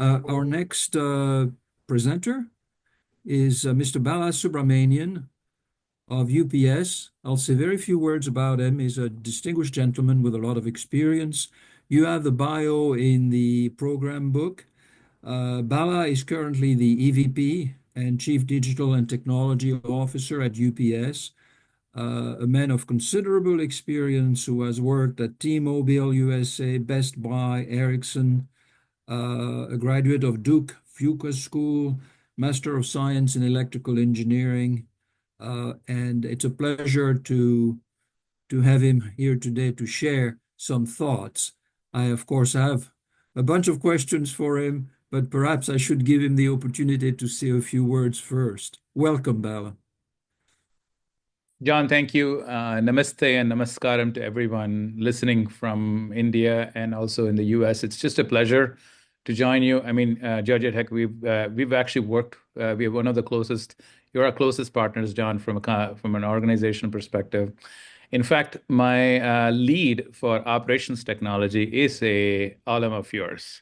Our next presenter is Mr. Bala Subramanian of UPS. I'll say very few words about him. He's a distinguished gentleman with a lot of experience. You have the bio in the program book. Bala is currently the EVP and Chief Digital and Technology Officer at UPS, a man of considerable experience who has worked at T-Mobile USA, Best Buy, Ericsson, a graduate of Duke Fuqua School, Master of Science in Electrical Engineering, and it's a pleasure to have him here today to share some thoughts. I, of course, have a bunch of questions for him, but perhaps I should give him the opportunity to say a few words first. Welcome, Bala. John, thank you. Namaste and namaskaram to everyone listening from India and also in the US. It's just a pleasure to join you. I mean, Georgia Tech, we've actually worked. We are one of the closest. You're our closest partners, John, from an organizational perspective. In fact, my lead for operations technology is a alum of yours.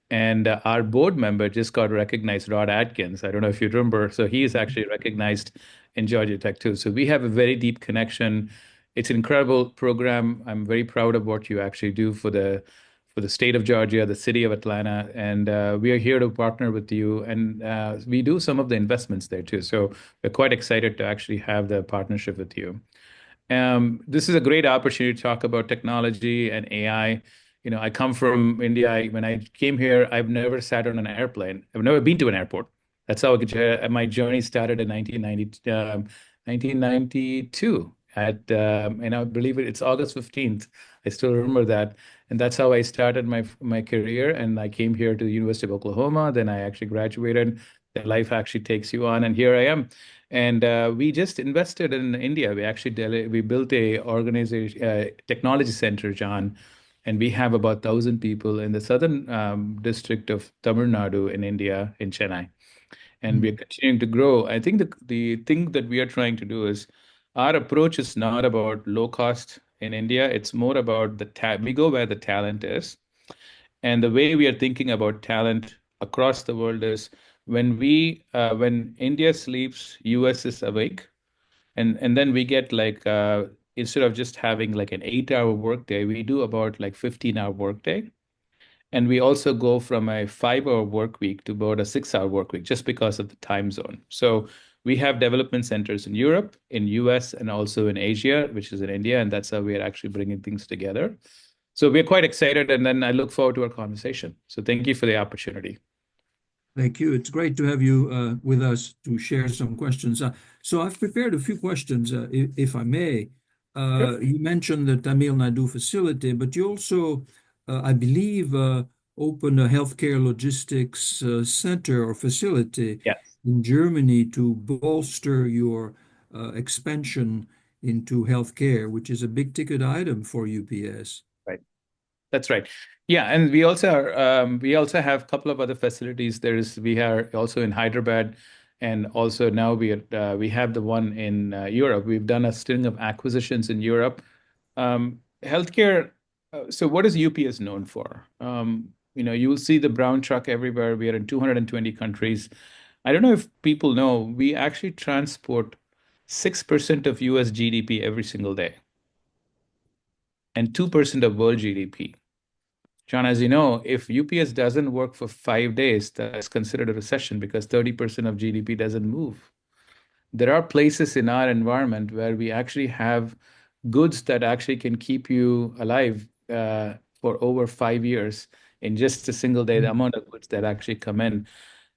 And our board member just got recognized, Rod Atkins. I don't know if you remember. So he is actually recognized in Georgia Tech too. So we have a very deep connection. It's an incredible program. I'm very proud of what you actually do for the state of Georgia, the city of Atlanta, and we are here to partner with you. And we do some of the investments there too. So we're quite excited to actually have the partnership with you. This is a great opportunity to talk about technology and AI. I come from India. When I came here, I've never sat on an airplane. I've never been to an airport. That's how my journey started in 1992. And I believe it's August 15th. I still remember that. And that's how I started my career. And I came here to the University of Oklahoma. Then I actually graduated. Then life actually takes you on. And here I am. And we just invested in India. We built a organization, technology center, John, and we have about 1,000 people in the southern district of Tamil Nadu in India, in Chennai. And we're continuing to grow. I think the thing that we are trying to do is our approach is not about low cost in India. It's more about we go where the talent is. And the way we are thinking about talent across the world is when India sleeps, US is awake. And then we get like instead of just having like an 8-hour workday, we do about like 15-hour workday. And we also go from a 5-hour work week to about a 6-hour work week just because of the time zone. So we have development centers in Europe, in US, and also in Asia, which is in India, and that's how we are actually bringing things together. So we're quite excited, and then I look forward to our conversation. So thank you for the opportunity. Thank you. It's great to have you with us to share some questions. So I've prepared a few questions, if I may. Sure. You mentioned the Tamil Nadu facility, but you also, I believe, opened a healthcare logistics center or facility Yes. in Germany to bolster your expansion into healthcare, which is a big ticket item for UPS. Right. That's right. Yeah, and we also have a couple of other facilities. We are also in Hyderabad, and also now we have the one in Europe. We've done a string of acquisitions in Europe. Healthcare. So what is UPS known for? You will see the brown truck everywhere. We are in 220 countries. I don't know if people know, we actually transport 6% of US GDP every single day and 2% of world GDP. John, as you know, if UPS doesn't work for 5 days, that's considered a recession because 30% of GDP doesn't move. There are places in our environment where we actually have goods that actually can keep you alive for over 5 years in just a single day, the amount of goods that actually come in.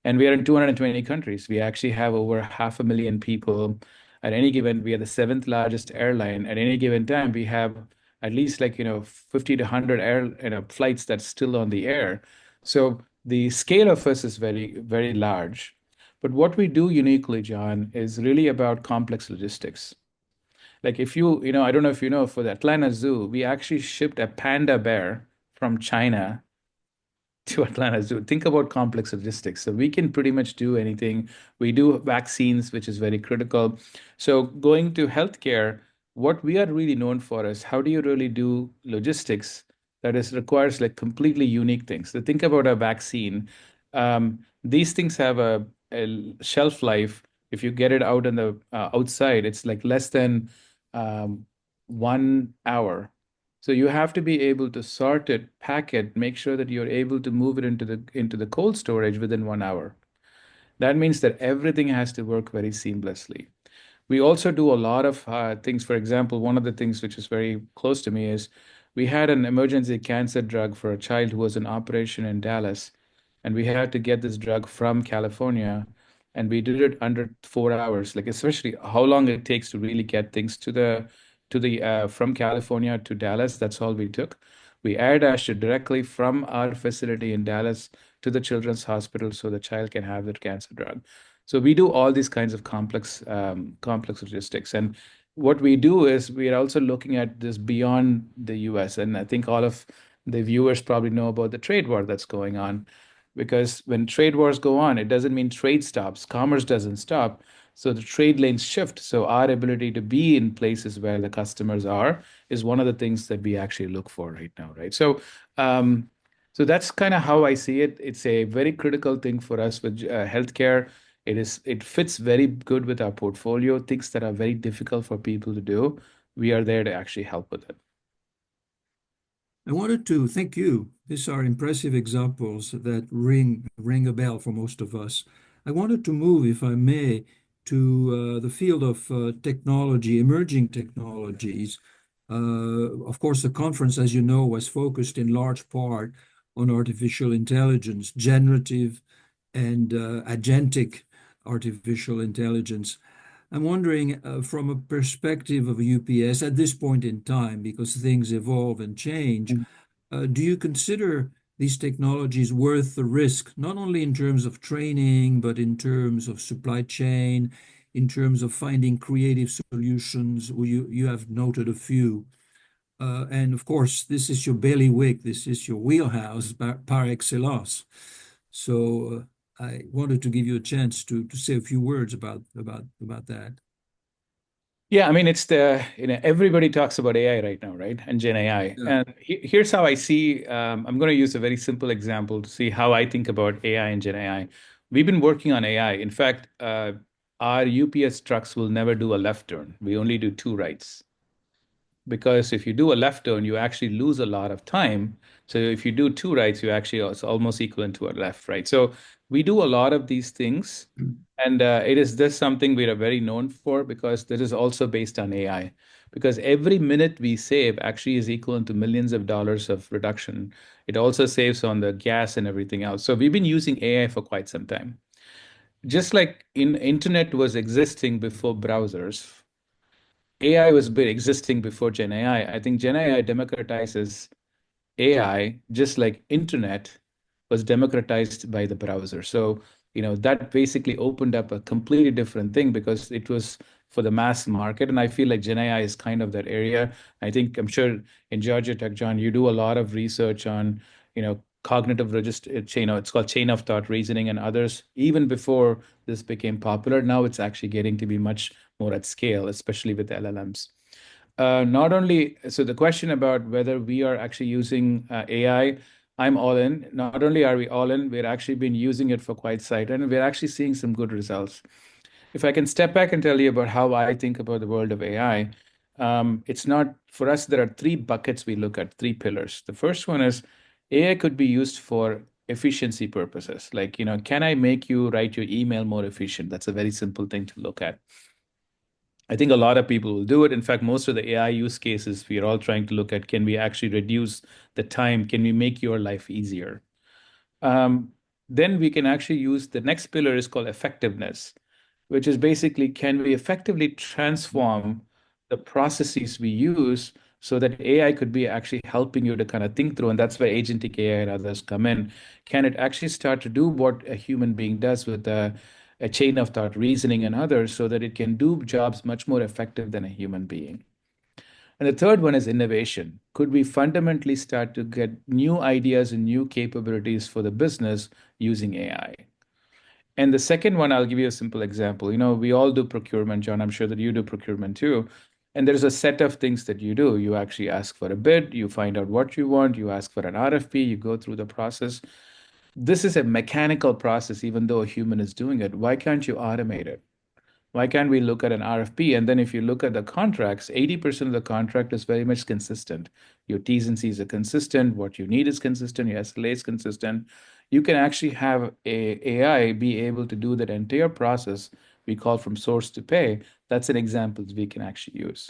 And we are in 220 countries. We actually have over 500,000 people. At any given, we are the seventh largest airline. At any given time, we have at least 50 to 100 flights that's still on the air. So the scale of us is very, very large. But what we do uniquely, John, is really about complex logistics. Like I don't know if you know, for the Atlanta Zoo, we actually shipped a panda bear from China to Atlanta Zoo. Think about complex logistics. So we can pretty much do anything. We do vaccines, which is very critical. So going to healthcare, what we are really known for is how do you really do logistics that requires like completely unique things. So think about a vaccine. These things have a shelf life. If you get it out in the outside, it's like less than um, 1 hour. So you have to be able to sort it, pack it, make sure that you're able to move it into the cold storage within 1 hour. That means that everything has to work very seamlessly. We also do a lot of things. For example, one of the things which is very close to me is we had an emergency cancer drug for a child who was in operation in Dallas, and we had to get this drug from California, and we did it under 4 hours. Like especially how long it takes to really get things to the from California to Dallas. That's all we took. We air dashed it directly from our facility in Dallas to the children's hospital so the child can have the cancer drug. So we do all these kinds of complex logistics. And what we do is we are also looking at this beyond the US. And I think all of the viewers probably know about the trade war that's going on. Because when trade wars go on, it doesn't mean trade stops, commerce doesn't stop. So the trade lanes shift. So our ability to be in places where the customers are is one of the things that we actually look for right now, right? Um, so that's kind of how I see it. It's a very critical thing for us with healthcare. It fits very good with our portfolio, things that are very difficult for people to do. We are there to actually help with it. I wanted to thank you. These are impressive examples that ring a bell for most of us. I wanted to move, if I may, to the field of technology, emerging technologies. Of course, the conference, as you know, was focused in large part on artificial intelligence, generative and agentic artificial intelligence. I'm wondering, from a perspective of UPS at this point in time, because things evolve and change, do you consider these technologies worth the risk, not only in terms of training, but in terms of supply chain, in terms of finding creative solutions? You have noted a few. And of course, this is your bailiwick, this is your wheelhouse par excellence. So I wanted to give you a chance to say a few words about that. Yeah, I mean, it's everybody talks about AI right now, right? And Gen AI. Yeah. And here's how I see, I'm going to use a very simple example to see how I think about AI and Gen AI. We've been working on AI. In fact, our UPS trucks will never do a left turn. We only do two rights because if you do a left turn, you actually lose a lot of time. So if you do two rights, you actually it's almost equivalent to a left, right? So we do a lot of these things, and it is this something we are very known for because this is also based on AI. Because every minute we save actually is equivalent to millions of dollars of reduction. It also saves on the gas and everything else. So we've been using AI for quite some time. Just like internet was existing before browsers, AI was existing before Gen AI. I think Gen AI democratizes AI, just like internet was democratized by the browser. So, that basically opened up a completely different thing because it was for the mass market. And I feel like Gen AI is kind of that area. I'm sure in Georgia Tech, John, you do a lot of research on, cognitive register chain, it's called chain of thought reasoning and others. Even before this became popular, now it's actually getting to be much more at scale, especially with LLMs. Not only, so the question about whether we are actually using AI, I'm all in. Not only are we all in, we're actually been using it for quite some time, and we're actually seeing some good results. If I can step back and tell you about how I think about the world of AI, it's not for us, there are three buckets we look at, three pillars. The first one is AI could be used for efficiency purposes. Like, can I make you write your email more efficient? That's a very simple thing to look at. I think a lot of people will do it. In fact, most of the AI use cases, we are all trying to look at can we actually reduce the time? Can we make your life easier? Um, then we can actually use the next pillar is called effectiveness, which is basically can we effectively transform the processes we use so that AI could be actually helping you to kind of think through, and that's where agentic AI and others come in. Can it actually start to do what a human being does with a chain of thought reasoning and others so that it can do jobs much more effective than a human being? And the third one is innovation. Could we fundamentally start to get new ideas and new capabilities for the business using AI? And the second one, I'll give you a simple example. We all do procurement, John. I'm sure that you do procurement too. And there's a set of things that you do. You actually ask for a bid, you find out what you want, you ask for an RFP, you go through the process. This is a mechanical process, even though a human is doing it. Why can't you automate it? Why can't we look at an RFP? And then if you look at the contracts, 80% of the contract is very much consistent. Your T's and C's are consistent. What you need is consistent. Your SLA is consistent. You can actually have a AI be able to do that entire process we call from source to pay. That's an example we can actually use.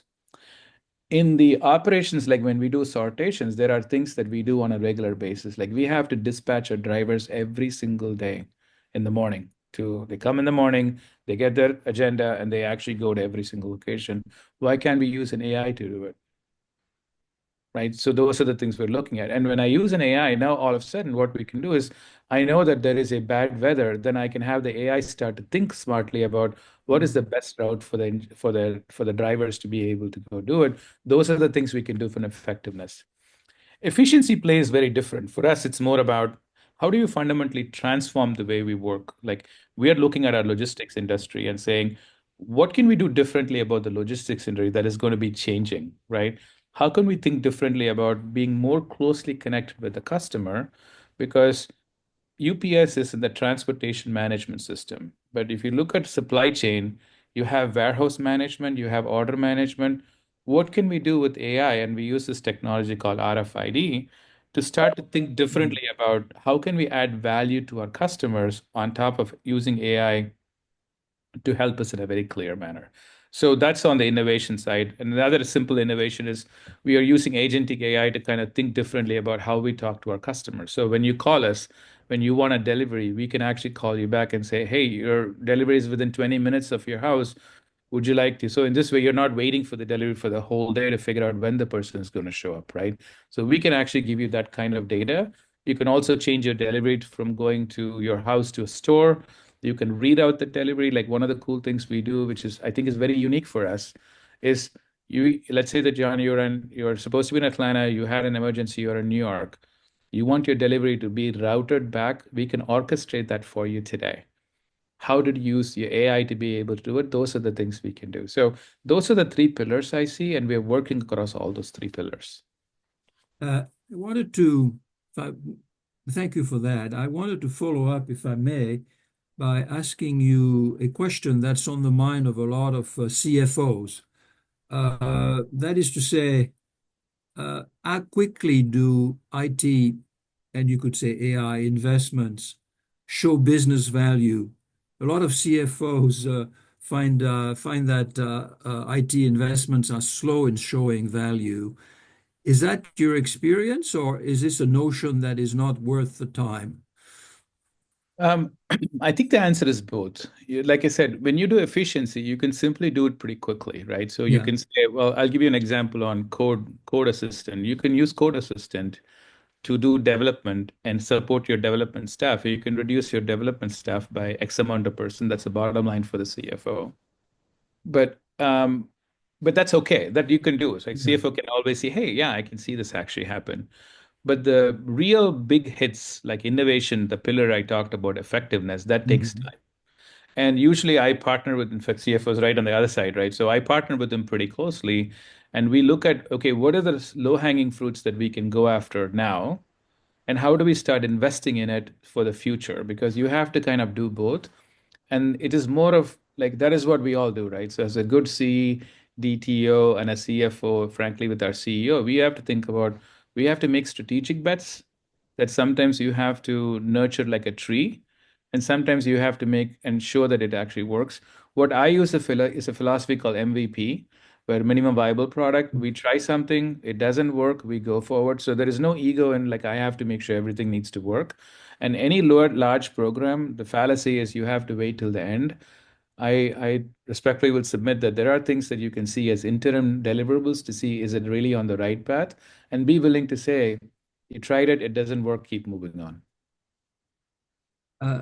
In the operations, like when we do sortations, there are things that we do on a regular basis. Like we have to dispatch our drivers every single day in the morning. They come in the morning, they get their agenda, and they actually go to every single location. Why can't we use an AI to do it? Right? So those are the things we're looking at. And when I use an AI, now all of a sudden what we can do is I know that there is a bad weather, then I can have the AI start to think smartly about what is the best route for the drivers to be able to go do it. Those are the things we can do for effectiveness. Efficiency play is very different. For us, it's more about how do you fundamentally transform the way we work? Like we are looking at our logistics industry and saying, what can we do differently about the logistics industry that is going to be changing, right? How can we think differently about being more closely connected with the customer? Because UPS is in the transportation management system. But if you look at supply chain, you have warehouse management, you have order management. What can we do with AI? And we use this technology called RFID to start to think differently about how can we add value to our customers on top of using AI to help us in a very clear manner. So that's on the innovation side. And another simple innovation is we are using agentic AI to kind of think differently about how we talk to our customers. So when you call us, when you want a delivery, we can actually call you back and say, hey, your delivery is within 20 minutes of your house. Would you like to? So in this way, you're not waiting for the delivery for the whole day to figure out when the person is going to show up, right? So we can actually give you that kind of data. You can also change your delivery from going to your house to a store. You can read out the delivery. Like one of the cool things we do, which is I think is very unique for us, is you let's say that John, you're supposed to be in Atlanta, you had an emergency, you're in New York. You want your delivery to be routed back. We can orchestrate that for you today. How did you use your AI to be able to do it? Those are the things we can do. So those are the three pillars I see, and we're working across all those three pillars. I wanted to, if thank you for that. I wanted to follow up, if I may, by asking you a question that's on the mind of a lot of CFOs. That is to say, how quickly do IT and you could say AI investments show business value? A lot of CFOs find that IT investments are slow in showing value. Is that your experience, or is this a notion that is not worth the time? Um, I think the answer is both. Like I said, when you do efficiency, you can simply do it pretty quickly, right? So you Yeah. can say, well, I'll give you an example on code assistant. You can use code assistant to do development and support your development staff. You can reduce your development staff by X amount of person. That's the bottom line for the CFO. But but that's okay. That you can do. So like Yeah. CFO can always say, hey, yeah, I can see this actually happen. But the real big hits, like innovation, the pillar I talked about, effectiveness, that takes Mhm. time. And usually I partner with, in fact, CFOs right on the other side, right? So I partner with them pretty closely. And we look at, okay, what are the low-hanging fruits that we can go after now? And how do we start investing in it for the future? Because you have to kind of do both. And it is more of like that is what we all do, right? So as a good CDTO and a CFO, frankly, with our CEO, we have to think about we have to make strategic bets that sometimes you have to nurture like a tree, and sometimes you have to make ensure that it actually works. What I use is a philosophy called MVP, where minimum viable product. We try something, it doesn't work, we go forward. So there is no ego in like I have to make sure everything needs to work. And any large program, the fallacy is you have to wait till the end. I respectfully will submit that there are things that you can see as interim deliverables to see is it really on the right path, and be willing to say, you tried it, it doesn't work, keep moving on. Uh,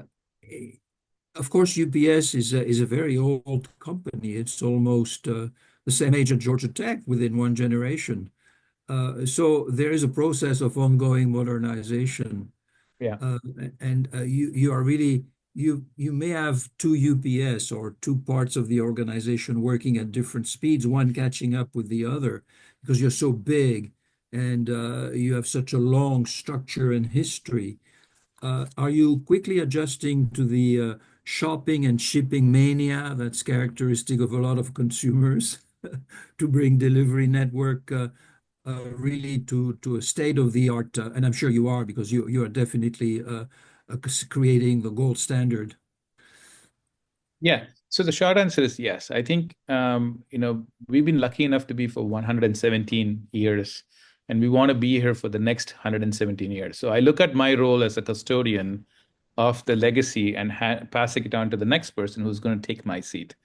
of course, UPS is a very old company. It's almost the same age as Georgia Tech within one generation. So there is a process of ongoing modernization. Yeah. Uh, and you are really you may have two UPS or two parts of the organization working at different speeds, one catching up with the other because you're so big and you have such a long structure and history. Are you quickly adjusting to the shopping and shipping mania that's characteristic of a lot of consumers to bring delivery network really to a state-of-the-art, and I'm sure you are because you are definitely creating the gold standard. Yeah. So the short answer is yes. I think we've been lucky enough to be for 117 years, and we want to be here for the next 117 years. So I look at my role as a custodian of the legacy and passing it on to the next person who's going to take my seat.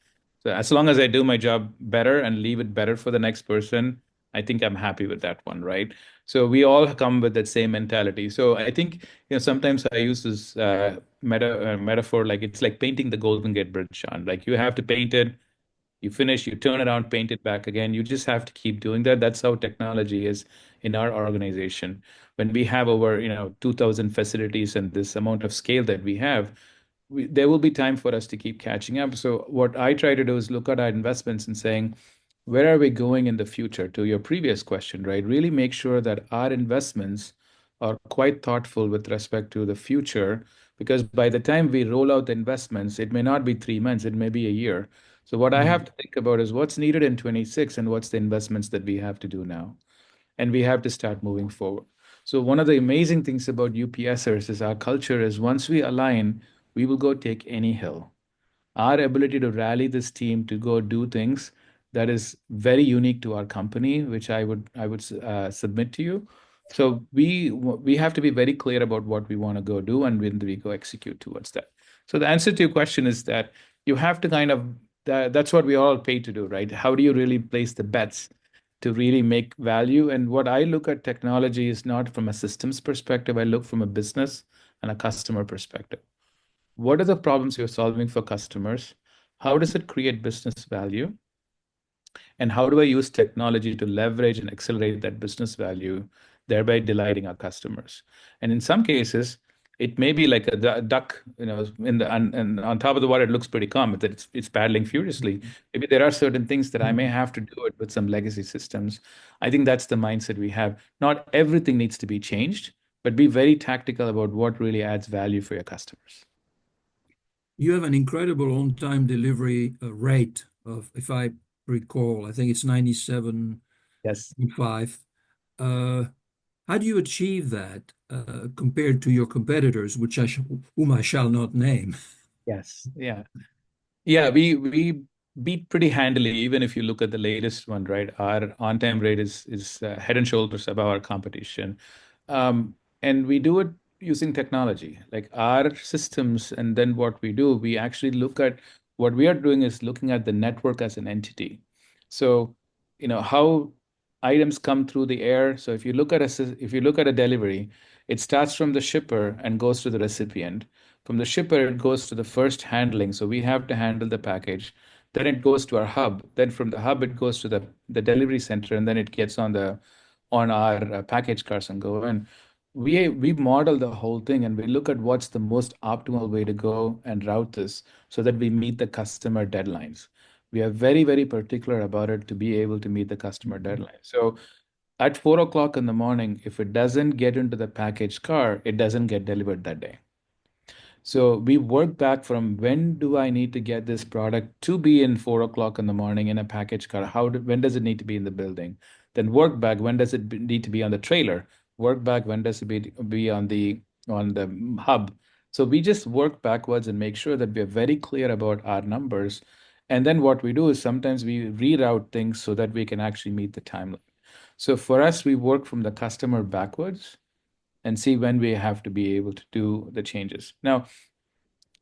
So as long as I do my job better and leave it better for the next person, I think I'm happy with that one, right? So we all come with that same mentality. So I think, sometimes I use this metaphor, like it's like painting the Golden Gate Bridge, Sean. Like you have to paint it, you finish, you turn around, paint it back again. You just have to keep doing that. That's how technology is in our organization. When we have over, 2,000 facilities and this amount of scale that we have, there will be time for us to keep catching up. So what I try to do is look at our investments and saying, where are we going in the future? To your previous question, right? Really make sure that our investments are quite thoughtful with respect to the future, because by the time we roll out the investments, it may not be 3 months, it may be a year. So what I have Mhm. to think about is what's needed in 26 and what's the investments that we have to do now. And we have to start moving forward. So one of the amazing things about UPSers is our culture is once we align, we will go take any hill. Our ability to rally this team to go do things that is very unique to our company, which I would submit to you. So we have to be very clear about what we want to go do and when do we go execute towards that. So the answer to your question is that you have to kind of that's what we all pay to do, right? How do you really place the bets to really make value? And what I look at technology is not from a systems perspective. I look from a business and a customer perspective. What are the problems you're solving for customers? How does it create business value? And how do I use technology to leverage and accelerate that business value, thereby delighting our customers? And in some cases, it may be like a duck, in the and on top of the water, it looks pretty calm, but it's paddling furiously. Maybe there are certain things that I may have to do it with some legacy systems. I think that's the mindset we have. Not everything needs to be changed, but be very tactical about what really adds value for your customers. You have an incredible on-time delivery rate of, if I recall, I think it's 97.5. Yes. Uh, how do you achieve that compared to your competitors, whom I shall not name? Yes. Yeah. Yeah, we beat pretty handily, even if you look at the latest one, right? Our on-time rate is head and shoulders above our competition. And we do it using technology, like our systems. And then what we do, we actually look at what we are doing is looking at the network as an entity. So, how items come through the air. So if you look at a delivery, it starts from the shipper and goes to the recipient. From the shipper, it goes to the first handling. So we have to handle the package. Then it goes to our hub. Then from the hub, it goes to the delivery center, and then it gets on our package cars and go in. We model the whole thing and we look at what's the most optimal way to go and route this so that we meet the customer deadlines. We are very, very particular about it to be able to meet the customer deadline. So at 4 o'clock in the morning, if it doesn't get into the package car, it doesn't get delivered that day. So we work back from when do I need to get this product to be in 4 o'clock in the morning in a package car? When does it need to be in the building? Then work back, when does it need to be on the trailer? Work back, when does it be on the hub? So we just work backwards and make sure that we are very clear about our numbers. And then what we do is sometimes we reroute things so that we can actually meet the timeline. So for us, we work from the customer backwards and see when we have to be able to do the changes. Now,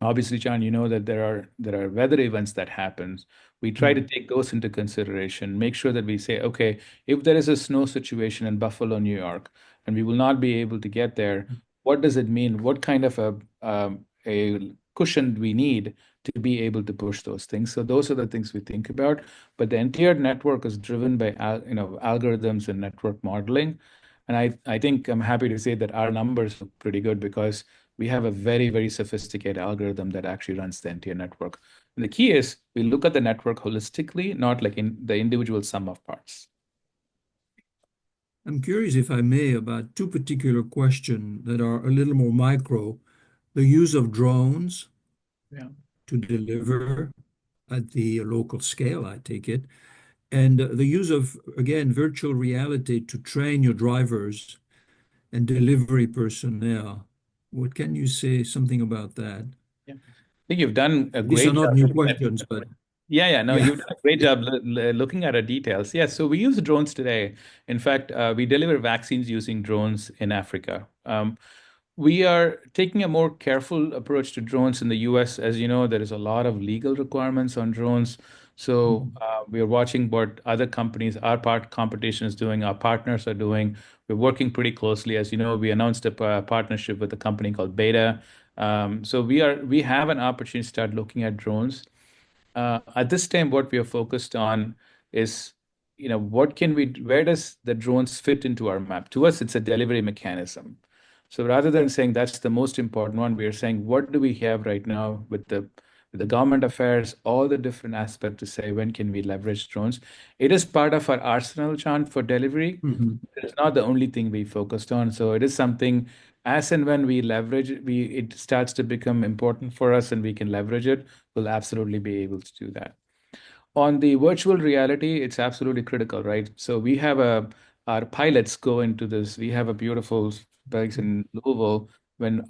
obviously, John, you know that there are weather events that happens. We try to take those into consideration, make sure that we say, okay, if there is a snow situation in Buffalo, New York, and we will not be able to get there, what does it mean? What kind of a cushion do we need to be able to push those things? So those are the things we think about. But the entire network is driven by algorithms and network modeling. And I think I'm happy to say that our numbers look pretty good because we have a very, very sophisticated algorithm that actually runs the entire network. And the key is we look at the network holistically, not like in the individual sum of parts. I'm curious, if I may, about two particular questions that are a little more micro. the use of drones Yeah. to deliver at the local scale, I take it, and the use of, again, virtual reality to train your drivers and delivery personnel. What can you say something about that? Yeah. I think you've done a These are great not job new looking at. questions, but Yeah, yeah, no, yeah. you've done a great job looking at our details. Yeah, so we use drones today. In fact, we deliver vaccines using drones in Africa. We are taking a more careful approach to drones in the US. As you know, there is a lot of legal requirements on drones. So Mhm. we are watching what other companies, our part competition is doing, our partners are doing. We're working pretty closely. As you know, we announced a partnership with a company called Beta. So we have an opportunity to start looking at drones. At this time, what we are focused on is, where does the drones fit into our map? To us, it's a delivery mechanism. So rather than saying that's the most important one, we are saying what do we have right now with the government affairs, all the different aspects to say when can we leverage drones. It is part of our arsenal, John, for delivery. Mhm. It's not the only thing we focused on. So it is something as and when we leverage it, it starts to become important for us and we can leverage it, we'll absolutely be able to do that. On the virtual reality, it's absolutely critical, right? So we have our pilots go into this. We have a beautiful base in Louisville when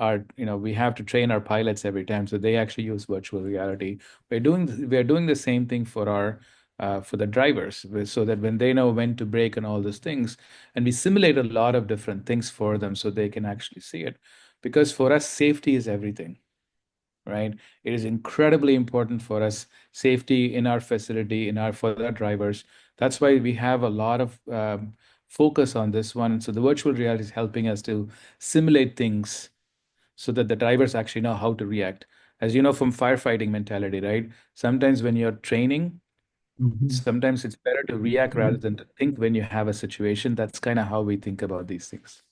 we have to train our pilots every time. So they actually use virtual reality. We're doing the same thing for the drivers, so that when they know when to brake and all those things, and we simulate a lot of different things for them so they can actually see it. Because for us, safety is everything, right? It is incredibly important for us, safety in our facility, for our drivers. That's why we have a lot of focus on this one. So the virtual reality is helping us to simulate things so that the drivers actually know how to react. As you know from firefighting mentality, right? Sometimes when you're training, Mhm. sometimes it's better to react rather than to think when you have a situation. That's kind of how we think about these things.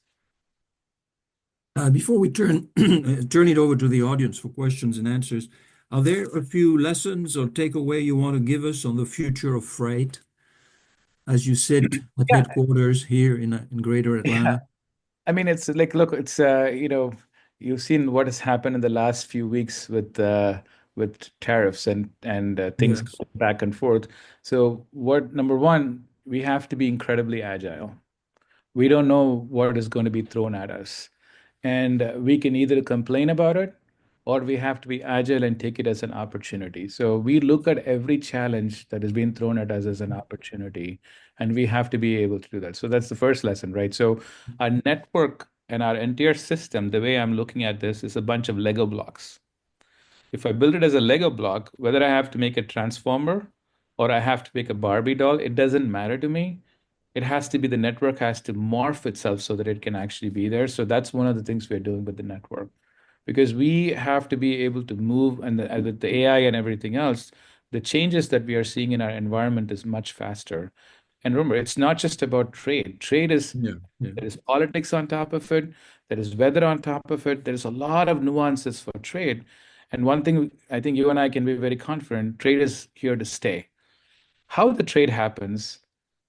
Before we turn it over to the audience for questions and answers, are there a few lessons or takeaway you want to give us on the future of freight as you sit at Yeah, headquarters here in Greater yeah. Atlanta? I mean, it's like, look, it's you've seen what has happened in the last few weeks with tariffs and things Yes. going back and forth. So, what number one, we have to be incredibly agile. We don't know what is going to be thrown at us. And we can either complain about it or we have to be agile and take it as an opportunity. So we look at every challenge that has been thrown at us as an opportunity, and we have to be able to do that. So that's the first lesson, right? So our network and our entire system, the way I'm looking at this, is a bunch of Lego blocks. If I build it as a Lego block, whether I have to make a transformer or I have to make a Barbie doll, it doesn't matter to me. It has to be the network has to morph itself so that it can actually be there. So that's one of the things we're doing with the network because we have to be able to move and with the AI and everything else, the changes that we are seeing in our environment is much faster. And remember, it's not just about trade. Trade is Yeah. Yeah. there is politics on top of it, there is weather on top of it, there's a lot of nuances for trade. And one thing I think you and I can be very confident, trade is here to stay. How the trade happens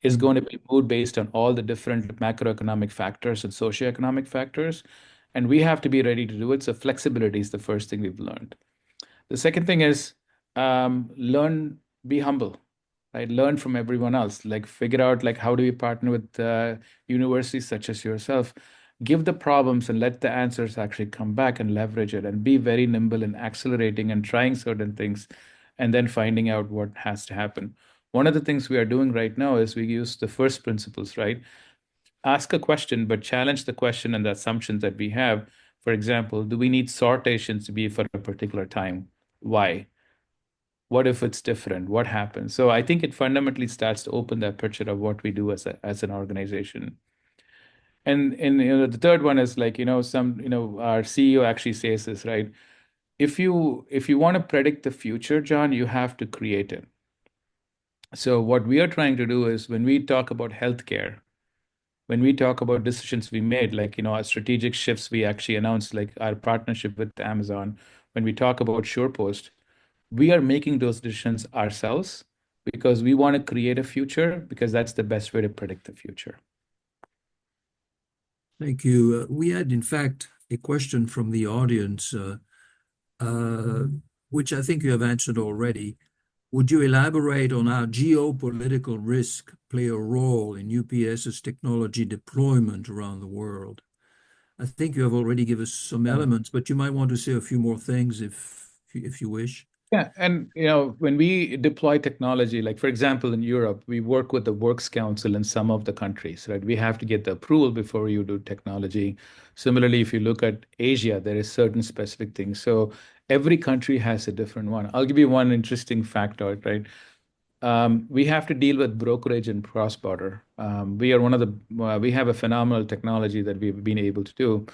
is Mm. going to be mood based on all the different macroeconomic factors and socioeconomic factors. And we have to be ready to do it. So flexibility is the first thing we've learned. The second thing is learn, be humble, right? Learn from everyone else. Like figure out like how do we partner with universities such as yourself. Give the problems and let the answers actually come back and leverage it and be very nimble in accelerating and trying certain things and then finding out what has to happen. One of the things we are doing right now is we use the first principles, right? Ask a question, but challenge the question and the assumptions that we have. For example, do we need sortations to be for a particular time? Why? What if it's different? What happens? So I think it fundamentally starts to open that picture of what we do as an organization. And the third one is like, our CEO actually says this, right? If you want to predict the future, John, you have to create it. So what we are trying to do is when we talk about healthcare, when we talk about decisions we made, like, our strategic shifts we actually announced, like our partnership with Amazon, when we talk about SurePost, we are making those decisions ourselves because we want to create a future because that's the best way to predict the future. Thank you. We had, in fact, a question from the audience, uh, which I think you have answered already. Would you elaborate on how geopolitical risk play a role in UPS's technology deployment around the world? I think you have already given us some elements, but you might want to say a few more things if you wish. Yeah, and when we deploy technology, like for example in Europe, we work with the Works Council in some of the countries, right? We have to get the approval before you do technology. Similarly, if you look at Asia, there is certain specific things. So every country has a different one. I'll give you one interesting factoid, right? We have to deal with brokerage and cross-border. We have a phenomenal technology that we've been able to do.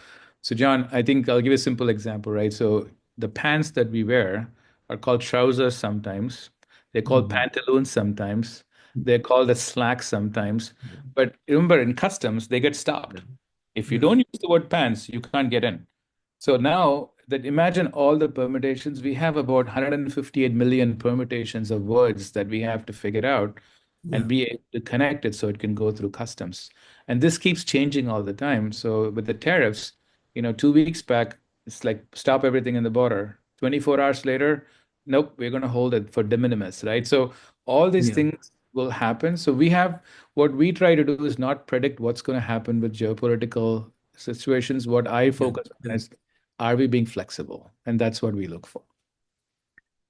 So, John, I think I'll give you a simple example, right? So, the pants that we wear are called trousers sometimes. They're called Mhm. pantaloons sometimes. They're called as slacks sometimes. But remember, in customs, they get Yeah. stopped. If you Yeah. don't use the word pants, you can't get in. So now that imagine all the permutations, we have about 158 million permutations of words that we have to figure out and Yeah. be able to connect it so it can go through customs. And this keeps changing all the time. So with the tariffs, 2 weeks back, it's like stop everything in the border. 24 hours later, nope, we're going to hold it for de minimis, right? So all these Yeah. things will happen. So we have what we try to do is not predict what's going to happen with geopolitical situations. What I Yeah. focus on Yeah. is are we being flexible? And that's what we look for.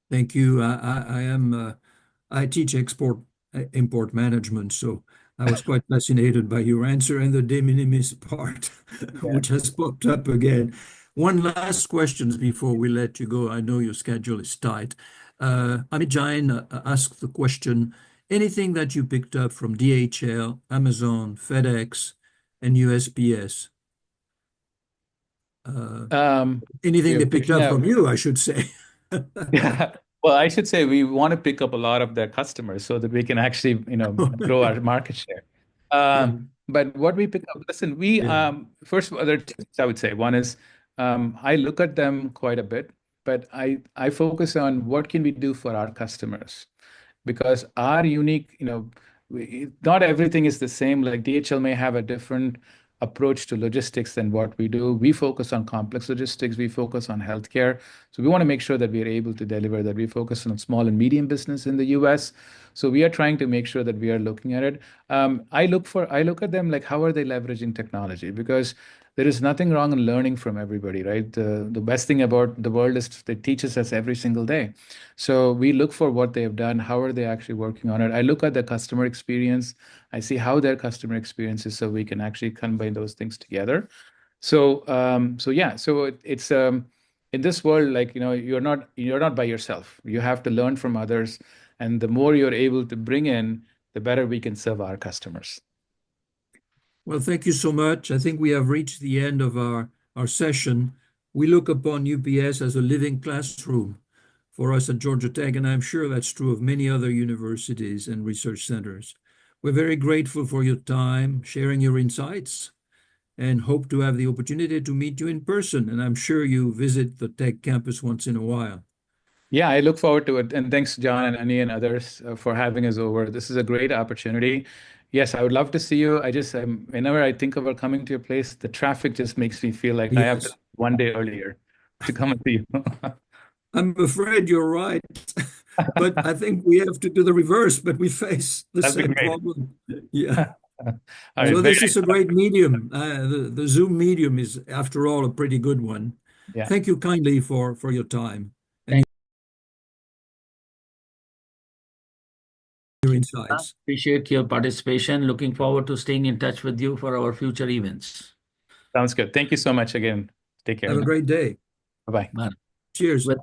Thank you. I teach import management, so I was quite fascinated by your answer and the de minimis part, Yeah. which has popped up again. One last question before we let you go. I know your schedule is tight. Amit Jain asked the question, anything that you picked up from DHL, Amazon, FedEx, and USPS? Uh, Anything We're they picked picking up up. from you, I should say. Yeah. Well, I should say we want to pick up a lot of their customers so that we can actually, grow our market share. Yeah. But what we pick up, listen, we Yeah. first of all, there are two things I would say. One is I look at them quite a bit, but I focus on what can we do for our customers because our unique, not everything is the same. Like DHL may have a different approach to logistics than what we do. We focus on complex logistics, we focus on healthcare. So we want to make sure that we are able to deliver that. We focus on small and medium business in the US. So we are trying to make sure that we are looking at it. I look at them like how are they leveraging technology? Because there is nothing wrong in learning from everybody, right? The best thing about the world is it teaches us every single day. So we look for what they have done. How are they actually working on it? I look at the customer experience. I see how their customer experience is, so we can actually combine those things together. So yeah, so it's in this world, like you're not by yourself. You have to learn from others, and the more you're able to bring in, the better we can serve our customers. Well, thank you so much. I think we have reached the end of our session. We look upon UPS as a living classroom for us at Georgia Tech, and I'm sure that's true of many other universities and research centers. We're very grateful for your time, sharing your insights, and hope to have the opportunity to meet you in person. And I'm sure you visit the Tech campus once in a while. Yeah, I look forward to it. And thanks, John and Annie and others for having us over. This is a great opportunity. Yes, I would love to see you. Whenever I think about coming to your place, the traffic just makes me feel like I have to Yes, leave one day earlier to come and see you. I'm afraid you're right. But I think we have to do the reverse, but we face the That'd be same great. problem. Yeah. All right, So very this is a nice. great medium. The Zoom medium is, after all, a pretty good one. Yeah, Thank you kindly for your time and Thank your you. insights. Appreciate your participation. Looking forward to staying in touch with you for our future events. sounds good. Thank you so much again. Take care. Have a great day. Bye bye. Bye. Cheers. With